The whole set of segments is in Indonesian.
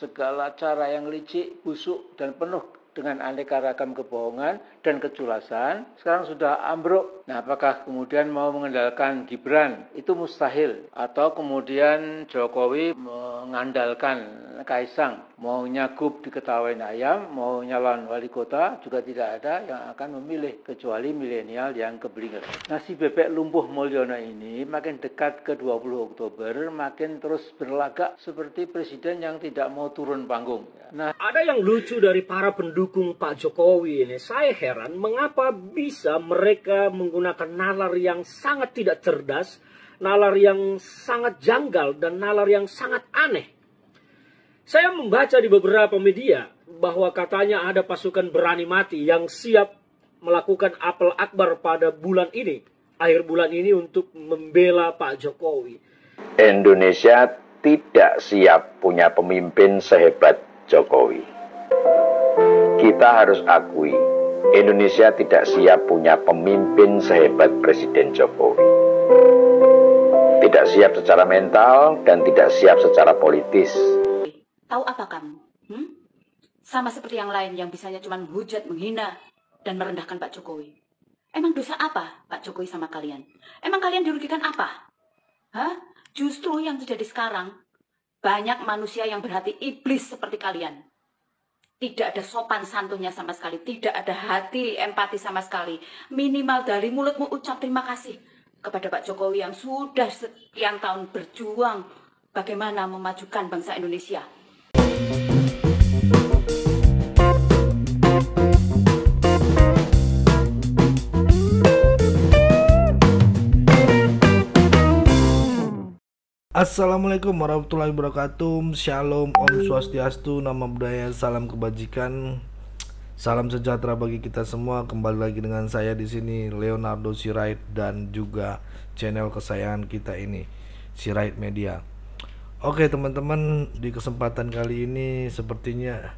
segala cara yang licik, busuk, dan penuh dengan aneka ragam kebohongan dan keculasan, sekarang sudah ambruk. Nah, apakah kemudian mau mengandalkan Gibran? Itu mustahil. Atau kemudian Jokowi mengandalkan Kaisang, mau nyagup diketawain ayam, mau nyalon wali kota, juga tidak ada yang akan memilih, kecuali milenial yang keblinger. Nah, si Bebek Lumpuh Mulyono ini makin dekat ke 20 Oktober, makin terus berlagak seperti presiden yang tidak mau turun panggung. Nah, ada yang lucu dari para pendukung Pak Jokowi ini. Saya heran mengapa bisa mereka menggunakan nalar yang sangat tidak cerdas, nalar yang sangat janggal, dan nalar yang sangat aneh. Saya membaca di beberapa media bahwa katanya ada pasukan berani mati yang siap melakukan apel akbar pada bulan ini, akhir bulan ini, untuk membela Pak Jokowi. Indonesia tidak siap punya pemimpin sehebat Jokowi. Kita harus akui, Indonesia tidak siap punya pemimpin sehebat Presiden Jokowi. Tidak siap secara mental dan tidak siap secara politis. Tahu apa kamu? Sama seperti yang lain yang bisanya cuma menghujat, menghina, dan merendahkan Pak Jokowi. Emang dosa apa Pak Jokowi sama kalian? Emang kalian dirugikan apa? Justru yang terjadi sekarang, banyak manusia yang berhati iblis seperti kalian. Tidak ada sopan santunnya sama sekali. Tidak ada hati empati sama sekali. Minimal dari mulutmu ucap terima kasih kepada Pak Jokowi yang sudah sekian tahun berjuang bagaimana memajukan bangsa Indonesia. Assalamualaikum warahmatullahi wabarakatuh. Shalom, Om Swastiastu, Namo Buddhaya, salam kebajikan, salam sejahtera bagi kita semua. Kembali lagi dengan saya di sini, Leonardo Sirait, dan juga channel kesayangan kita ini, Sirait Media. Oke teman-teman, di kesempatan kali ini sepertinya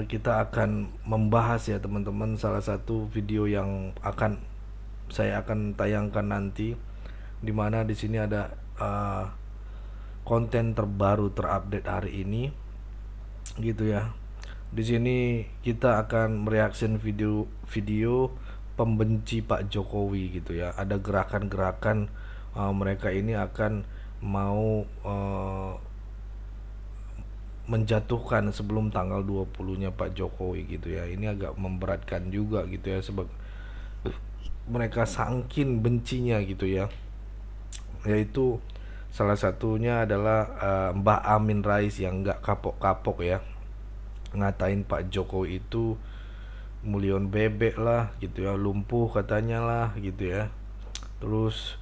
kita akan membahas ya teman-teman salah satu video yang saya akan tayangkan nanti, dimana di sini ada konten terbaru terupdate hari ini gitu ya. Di sini kita akan mereaction video pembenci Pak Jokowi gitu ya. Ada gerakan-gerakan mereka ini akan mau menjatuhkan sebelum tanggal 20-nya Pak Jokowi gitu ya. Ini agak memberatkan juga gitu ya, sebab mereka saking bencinya gitu ya. Yaitu salah satunya adalah Mbak Amin Rais yang nggak kapok-kapok ya, ngatain Pak Jokowi itu mulion bebek lah gitu ya, lumpuh katanya lah gitu ya. Terus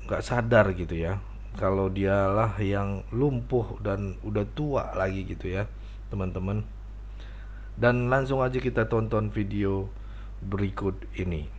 nggak sadar gitu ya kalau dialah yang lumpuh dan udah tua lagi gitu ya teman-teman. Dan langsung aja kita tonton video berikut ini.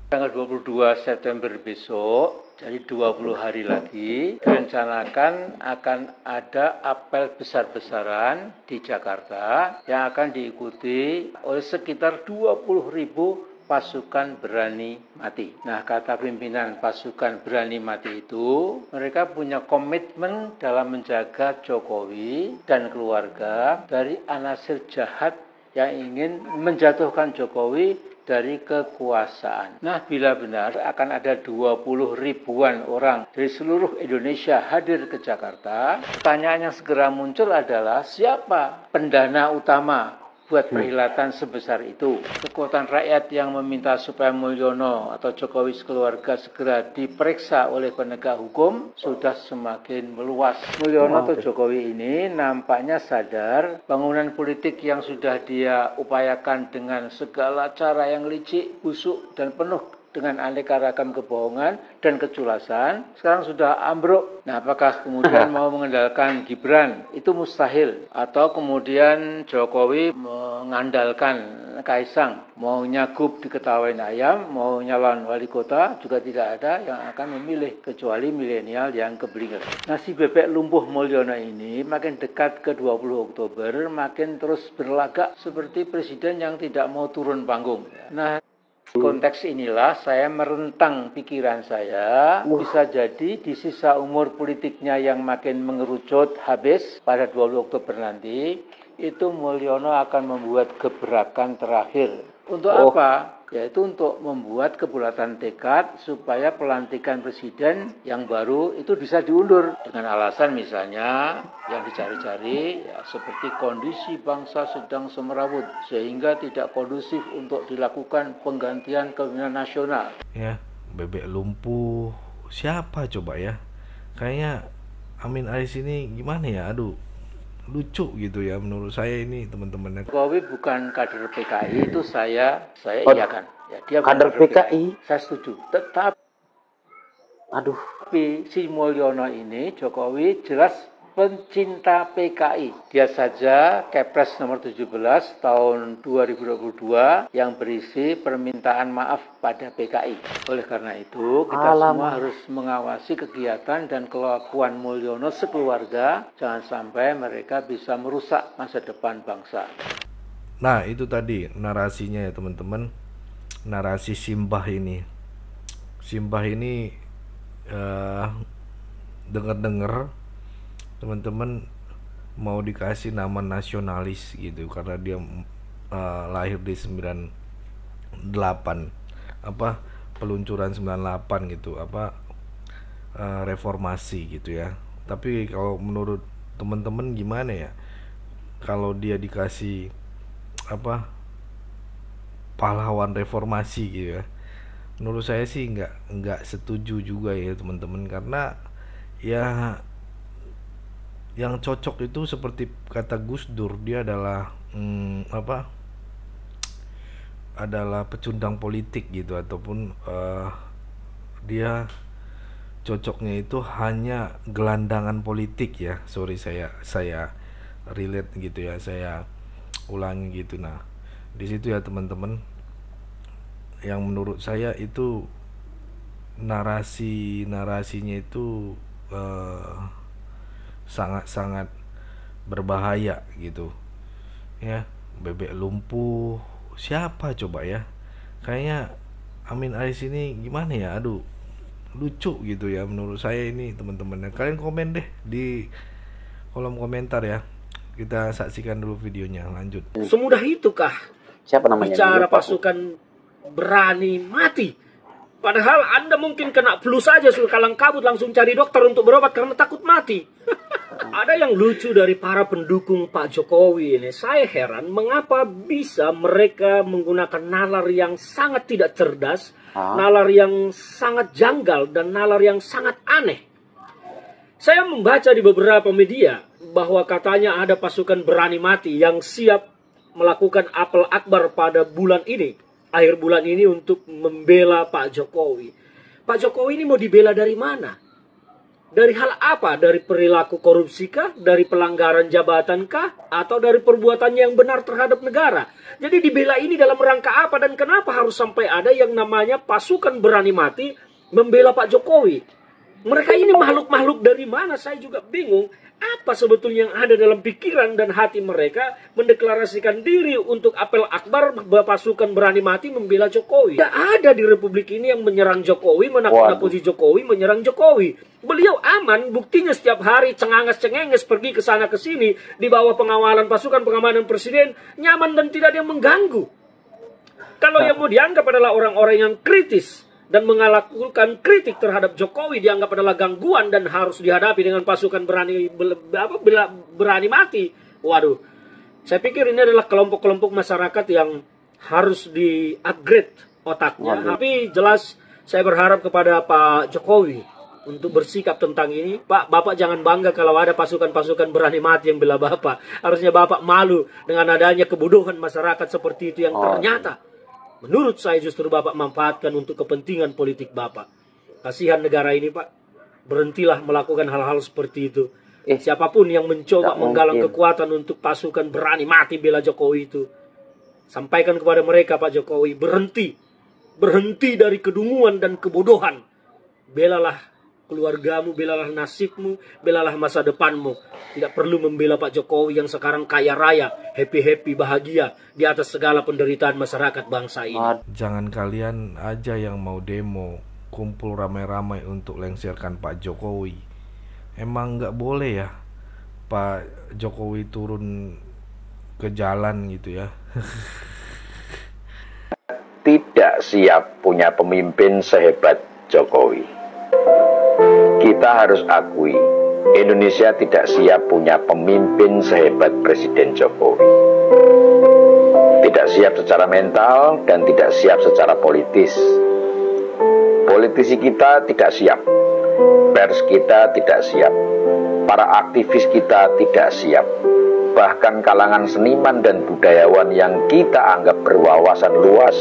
Tanggal 22 September besok, jadi 20 hari lagi, direncanakan akan ada apel besar-besaran di Jakarta yang akan diikuti oleh sekitar 20.000 pasukan berani mati. Nah, kata pimpinan pasukan berani mati itu, mereka punya komitmen dalam menjaga Jokowi dan keluarga dari anasir jahat yang ingin menjatuhkan Jokowi dari kekuasaan. Nah, bila benar akan ada 20 ribuan orang dari seluruh Indonesia hadir ke Jakarta, pertanyaan yang segera muncul adalah siapa pendana utama buat perhelatan sebesar itu? Kekuatan rakyat yang meminta supaya Mulyono atau Jokowi sekeluarga segera diperiksa oleh penegak hukum sudah semakin meluas. Mulyono atau Jokowi ini nampaknya sadar bangunan politik yang sudah dia upayakan dengan segala cara yang licik, busuk, dan penuh dengan aneka ragam kebohongan dan keculasan, sekarang sudah ambruk. Nah, apakah kemudian mau mengandalkan Gibran? Itu mustahil. Atau kemudian Jokowi mengandalkan Kaisang, mau nyagup diketawain ayam, mau nyalon wali kota, juga tidak ada yang akan memilih, kecuali milenial yang keblinger. Nah, si Bebek Lumpuh Mulyono ini makin dekat ke 20 Oktober, makin terus berlagak seperti presiden yang tidak mau turun panggung. Nah, Konteks inilah saya merentang pikiran saya, bisa jadi di sisa umur politiknya yang makin mengerucut habis pada 20 Oktober nanti, itu Mulyono akan membuat gebrakan terakhir. Untuk apa? Yaitu untuk membuat kebulatan tekad supaya pelantikan presiden yang baru itu bisa diundur. Dengan alasan misalnya yang dicari-cari ya, seperti kondisi bangsa sedang semerawut sehingga tidak kondusif untuk dilakukan penggantian kepemimpinan nasional. Ya, bebek lumpuh. Siapa coba ya? Kayaknya Amin Rais ini gimana ya? Aduh, lucu gitu ya menurut saya ini teman-temannya. Jokowi bukan kader PKI, itu saya iakan. Ya, dia kader PKI. Saya setuju. Tapi si Mulyono ini Jokowi jelas pencinta PKI. Dia saja Kepres nomor 17 tahun 2022 yang berisi permintaan maaf pada PKI. Oleh karena itu, kita semua harus mengawasi kegiatan dan kelakuan Mulyono sekeluarga. Jangan sampai mereka bisa merusak masa depan bangsa. Nah, itu tadi narasinya ya teman-teman. Narasi Simbah ini. Simbah ini dengar-dengar teman-teman mau dikasih nama nasionalis gitu karena dia lahir di 98 peluncuran 98 gitu reformasi gitu ya. Tapi kalau menurut teman-teman gimana ya kalau dia dikasih pahlawan reformasi gitu ya? Menurut saya sih nggak setuju juga ya teman-teman, karena ya yang cocok itu seperti kata Gus Dur, dia adalah adalah pecundang politik gitu, ataupun dia cocoknya itu hanya gelandangan politik ya. Sorry saya relate gitu ya, saya ulangi gitu. Nah, di situ ya teman-teman, yang menurut saya itu narasinya itu sangat-sangat berbahaya gitu ya. Bebek lumpuh, siapa coba ya? Kayaknya Amin Rais ini gimana ya? Aduh, lucu gitu ya menurut saya ini teman-teman. Kalian komen deh di kolom komentar ya. Kita saksikan dulu videonya, lanjut. Semudah itukah Siapa namanya? bicara pasukan berani mati? Padahal Anda mungkin kena flu saja sudah kalang kabut langsung cari dokter untuk berobat karena takut mati. Ada yang lucu dari para pendukung Pak Jokowi ini. Saya heran mengapa bisa mereka menggunakan nalar yang sangat tidak cerdas, nalar yang sangat janggal, dan nalar yang sangat aneh. Saya membaca di beberapa media bahwa katanya ada pasukan berani mati yang siap melakukan apel akbar pada bulan ini, akhir bulan ini, untuk membela Pak Jokowi. Pak Jokowi ini mau dibela dari mana? Dari hal apa? Dari perilaku korupsi kah? Dari pelanggaran jabatan kah? Atau dari perbuatannya yang benar terhadap negara? Jadi dibela ini dalam rangka apa? Dan kenapa harus sampai ada yang namanya pasukan berani mati membela Pak Jokowi? Mereka ini makhluk-makhluk dari mana? Saya juga bingung. Apa sebetulnya yang ada dalam pikiran dan hati mereka mendeklarasikan diri untuk apel akbar pasukan berani mati membela Jokowi? Tidak ada di Republik ini yang menyerang Jokowi, menakut-nakuti Jokowi, menyerang Jokowi. Beliau aman, buktinya setiap hari cenganges-cengenges pergi ke sana ke sini di bawah pengawalan pasukan pengamanan presiden, nyaman dan tidak ada yang mengganggu. Kalau yang mau dianggap adalah orang-orang yang kritis dan melakukan kritik terhadap Jokowi dianggap adalah gangguan dan harus dihadapi dengan pasukan berani mati. Waduh, saya pikir ini adalah kelompok-kelompok masyarakat yang harus di-upgrade otaknya. Tapi jelas saya berharap kepada Pak Jokowi untuk bersikap tentang ini. Pak, Bapak jangan bangga kalau ada pasukan-pasukan berani mati yang bela Bapak. Harusnya Bapak malu dengan adanya kebodohan masyarakat seperti itu yang ternyata menurut saya justru Bapak manfaatkan untuk kepentingan politik Bapak. Kasihan negara ini, Pak. Berhentilah melakukan hal-hal seperti itu. Siapapun yang mencoba menggalang kekuatan untuk pasukan berani mati bela Jokowi itu, sampaikan kepada mereka, Pak Jokowi, berhenti. Berhenti dari kedunguan dan kebodohan. Belalah keluargamu, belalah nasibmu, belalah masa depanmu. Tidak perlu membela Pak Jokowi yang sekarang kaya raya, happy-happy, bahagia di atas segala penderitaan masyarakat bangsa ini. Jangan kalian aja yang mau demo, kumpul ramai-ramai untuk lengserkan Pak Jokowi. Emang nggak boleh ya Pak Jokowi turun ke jalan gitu ya? Tidak siap punya pemimpin sehebat Jokowi. Kita harus akui, Indonesia tidak siap punya pemimpin sehebat Presiden Jokowi. Tidak siap secara mental dan tidak siap secara politis. Politisi kita tidak siap, pers kita tidak siap, para aktivis kita tidak siap, bahkan kalangan seniman dan budayawan yang kita anggap berwawasan luas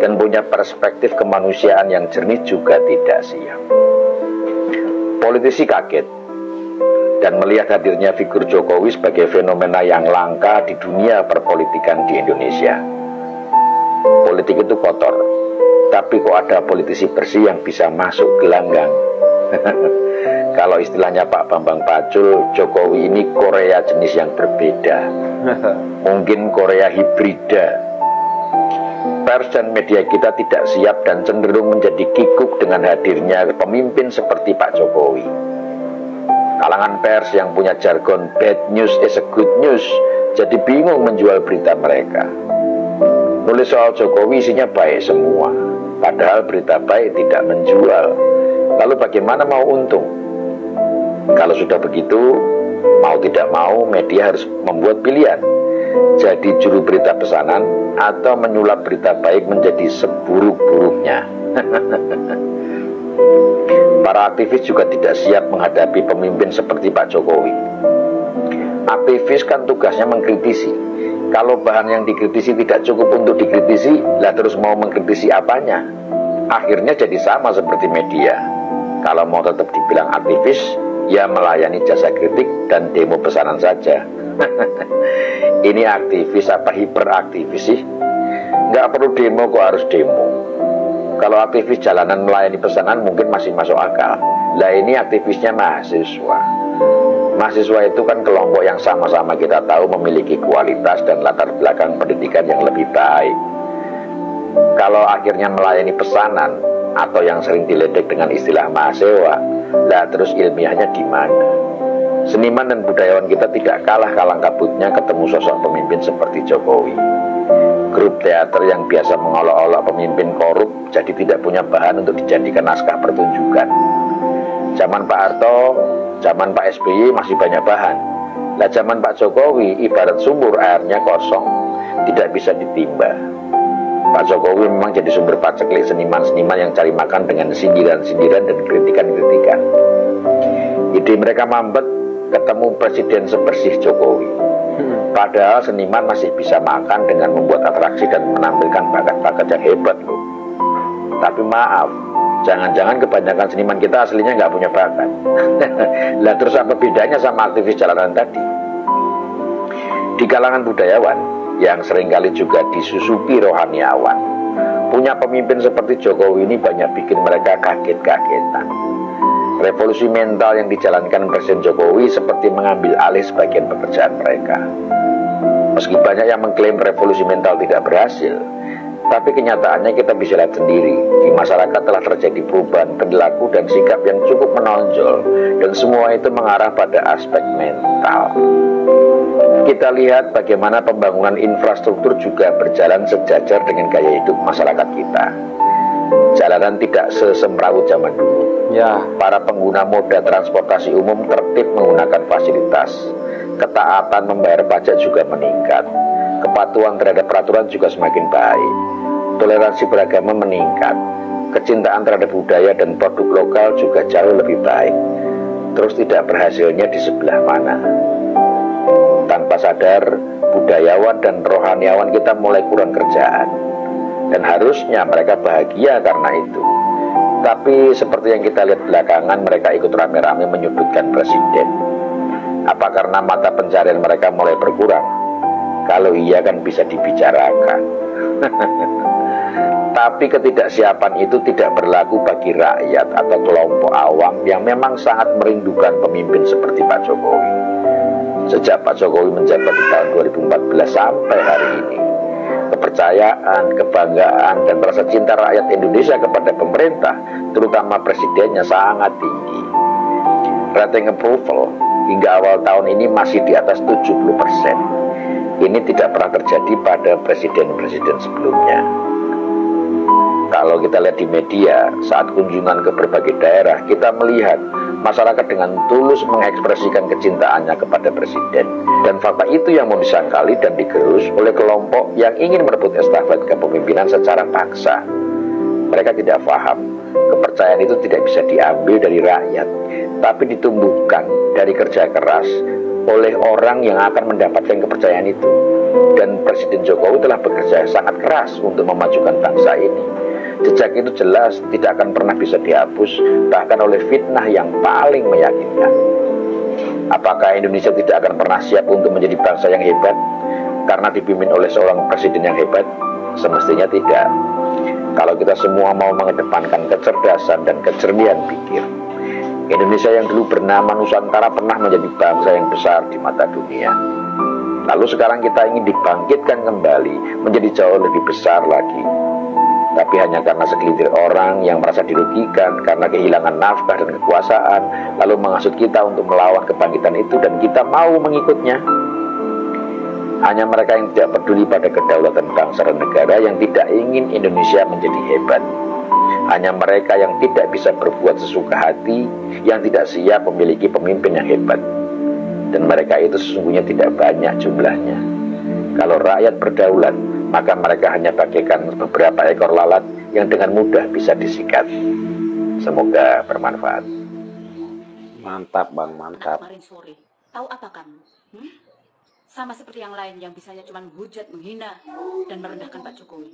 dan punya perspektif kemanusiaan yang jernih juga tidak siap. Politisi kaget dan melihat hadirnya figur Jokowi sebagai fenomena yang langka di dunia perpolitikan di Indonesia. Politik itu kotor, tapi kok ada politisi bersih yang bisa masuk gelanggang. Kalau istilahnya Pak Bambang Pacul, Jokowi ini Korea jenis yang berbeda. Mungkin Korea hibrida. Pers dan media kita tidak siap dan cenderung menjadi kikuk dengan hadirnya pemimpin seperti Pak Jokowi. Kalangan pers yang punya jargon bad news is a good news jadi bingung menjual berita mereka. Nulis soal Jokowi isinya baik semua, padahal berita baik tidak menjual. Lalu bagaimana mau untung? Kalau sudah begitu, mau tidak mau media harus membuat pilihan. Jadi juru berita pesanan atau menyulap berita baik menjadi seburuk-buruknya. Para aktivis juga tidak siap menghadapi pemimpin seperti Pak Jokowi. Aktivis kan tugasnya mengkritisi. Kalau bahan yang dikritisi tidak cukup untuk dikritisi, lah terus mau mengkritisi apanya? Akhirnya jadi sama seperti media. Kalau mau tetap dibilang aktivis, ya melayani jasa kritik dan demo pesanan saja. Ini aktivis apa hiperaktivis sih? Nggak perlu demo kok harus demo. Kalau aktivis jalanan melayani pesanan mungkin masih masuk akal. Lah ini aktivisnya mahasiswa. Mahasiswa itu kan kelompok yang sama-sama kita tahu memiliki kualitas dan latar belakang pendidikan yang lebih baik. Kalau akhirnya melayani pesanan atau yang sering diledek dengan istilah mahasiswa, lah terus ilmiahnya di mana? Seniman dan budayawan kita tidak kalah kalang kabutnya ketemu sosok pemimpin seperti Jokowi. Grup teater yang biasa mengolok-olok pemimpin korup jadi tidak punya bahan untuk dijadikan naskah pertunjukan. Zaman Pak Harto, zaman Pak SBY masih banyak bahan. Lah zaman Pak Jokowi ibarat sumur airnya kosong, tidak bisa ditimba. Pak Jokowi memang jadi sumber paceklik seniman-seniman yang cari makan dengan sindiran-sindiran dan kritikan-kritikan. Ide mereka mampet ketemu presiden sebersih Jokowi. Padahal seniman masih bisa makan dengan membuat atraksi dan menampilkan bakat-bakat yang hebat loh. Tapi maaf, jangan-jangan kebanyakan seniman kita aslinya nggak punya bakat. Lah terus apa bedanya sama aktivis jalanan tadi? Di kalangan budayawan yang seringkali juga disusupi rohaniawan, punya pemimpin seperti Jokowi ini banyak bikin mereka kaget-kagetan. Revolusi mental yang dijalankan Presiden Jokowi seperti mengambil alih sebagian pekerjaan mereka. Meski banyak yang mengklaim revolusi mental tidak berhasil, tapi kenyataannya kita bisa lihat sendiri. Di masyarakat telah terjadi perubahan perilaku dan sikap yang cukup menonjol, dan semua itu mengarah pada aspek mental. Kita lihat bagaimana pembangunan infrastruktur juga berjalan sejajar dengan gaya hidup masyarakat kita. Jalanan tidak sesemrawut zaman dulu. Ya. Para pengguna moda transportasi umum tertib menggunakan fasilitas. Ketaatan membayar pajak juga meningkat. Kepatuhan terhadap peraturan juga semakin baik. Toleransi beragama meningkat. Kecintaan terhadap budaya dan produk lokal juga jauh lebih baik. Terus tidak berhasilnya di sebelah mana? Tanpa sadar, budayawan dan rohaniawan kita mulai kurang kerjaan. Dan harusnya mereka bahagia karena itu. Tapi seperti yang kita lihat belakangan, mereka ikut rame-rame menyudutkan presiden. Apa karena mata pencarian mereka mulai berkurang? Kalau iya kan bisa dibicarakan. Tapi ketidaksiapan itu tidak berlaku bagi rakyat atau kelompok awam yang memang sangat merindukan pemimpin seperti Pak Jokowi. Sejak Pak Jokowi menjabat di tahun 2014 sampai hari ini, kepercayaan, kebanggaan, dan rasa cinta rakyat Indonesia kepada pemerintah, terutama presidennya, sangat tinggi. Rating approval hingga awal tahun ini masih di atas 70%. Ini tidak pernah terjadi pada presiden-presiden sebelumnya. Kalau kita lihat di media, saat kunjungan ke berbagai daerah, kita melihat masyarakat dengan tulus mengekspresikan kecintaannya kepada presiden. Dan fakta itu yang mau disangkali dan digerus oleh kelompok yang ingin merebut estafet kepemimpinan secara paksa. Mereka tidak paham, kepercayaan itu tidak bisa diambil dari rakyat, tapi ditumbuhkan dari kerja keras oleh orang yang akan mendapatkan kepercayaan itu. Dan Presiden Jokowi telah bekerja sangat keras untuk memajukan bangsa ini. Jejak itu jelas tidak akan pernah bisa dihapus, bahkan oleh fitnah yang paling meyakinkan. Apakah Indonesia tidak akan pernah siap untuk menjadi bangsa yang hebat karena dipimpin oleh seorang presiden yang hebat? Semestinya tidak. Kalau kita semua mau mengedepankan kecerdasan dan kejernihan pikir, Indonesia yang dulu bernama Nusantara pernah menjadi bangsa yang besar di mata dunia. Lalu sekarang kita ingin dibangkitkan kembali menjadi jauh lebih besar lagi. Tapi hanya karena segelintir orang yang merasa dirugikan karena kehilangan nafkah dan kekuasaan, lalu menghasut kita untuk melawan kebangkitan itu dan kita mau mengikutnya. Hanya mereka yang tidak peduli pada kedaulatan bangsa dan negara, yang tidak ingin Indonesia menjadi hebat. Hanya mereka yang tidak bisa berbuat sesuka hati, yang tidak siap memiliki pemimpin yang hebat. Dan mereka itu sesungguhnya tidak banyak jumlahnya. Kalau rakyat berdaulat, maka mereka hanya bagaikan beberapa ekor lalat yang dengan mudah bisa disikat. Semoga bermanfaat. Mantap Bang, mantap. Kemarin sore, tahu apa kamu? Sama seperti yang lain yang bisanya cuma menghujat, menghina, dan merendahkan Pak Jokowi.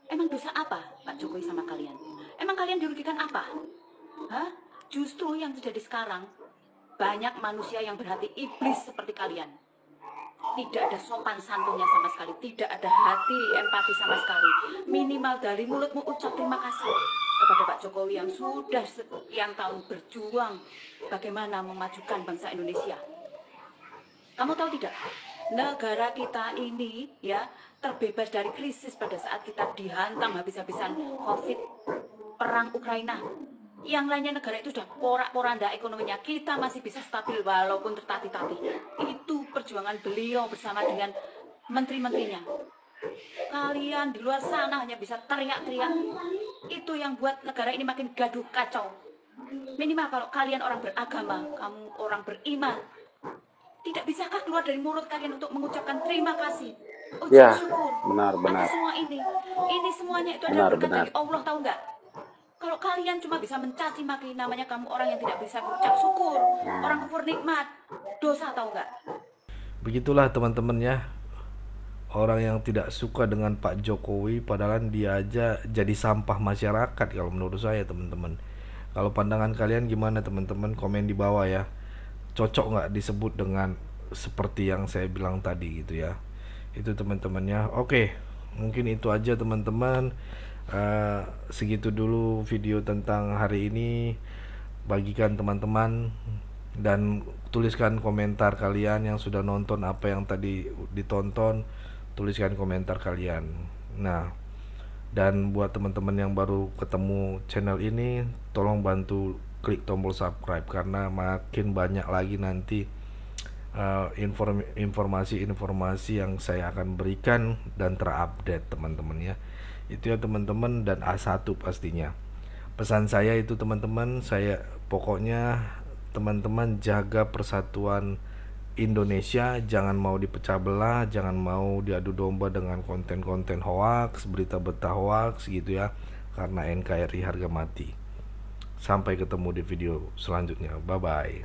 Emang dosa apa Pak Jokowi sama kalian? Emang kalian dirugikan apa? Hah? Justru yang terjadi sekarang, banyak manusia yang berhati iblis seperti kalian. Tidak ada sopan santunnya sama sekali, tidak ada hati empati sama sekali. Minimal dari mulutmu ucap terima kasih kepada Pak Jokowi yang sudah sekian tahun berjuang bagaimana memajukan bangsa Indonesia. Kamu tahu tidak, negara kita ini ya terbebas dari krisis pada saat kita dihantam habis-habisan COVID, perang Ukraina. Yang lainnya negara itu sudah porak-poranda ekonominya, kita masih bisa stabil walaupun tertatih-tatih. Itu perjuangan beliau bersama dengan menteri-menterinya. Kalian di luar sana hanya bisa teriak-teriak. Itu yang buat negara ini makin gaduh kacau. Minimal kalau kalian orang beragama, kamu orang beriman, tidak bisakah keluar dari mulut kalian untuk mengucapkan terima kasih, ucap syukur? Benar. Semua ini semuanya itu adalah berkat dari Allah, tahu nggak? Kalau kalian cuma bisa mencaci maki, namanya kamu orang yang tidak bisa berucap syukur, orang kufur nikmat, dosa, tahu nggak? Begitulah teman-teman ya, orang yang tidak suka dengan Pak Jokowi padahal dia aja jadi sampah masyarakat kalau menurut saya teman-teman. Kalau pandangan kalian gimana teman-teman, komen di bawah ya. Cocok nggak disebut dengan seperti yang saya bilang tadi gitu ya. Itu teman-temannya. Oke, mungkin itu aja teman-teman. Segitu dulu video tentang hari ini. Bagikan teman-teman dan tuliskan komentar kalian yang sudah nonton apa yang tadi ditonton, tuliskan komentar kalian. Nah, dan buat teman-teman yang baru ketemu channel ini, tolong bantu klik tombol subscribe karena makin banyak lagi nanti informasi-informasi yang saya akan berikan dan terupdate teman-teman ya. Itu ya teman-teman, dan A1 pastinya. Pesan saya itu teman-teman, saya pokoknya teman-teman jaga persatuan Indonesia, jangan mau dipecah belah, jangan mau diadu domba dengan konten-konten hoax, berita-berita hoax gitu ya, karena NKRI harga mati. Sampai ketemu di video selanjutnya, bye bye.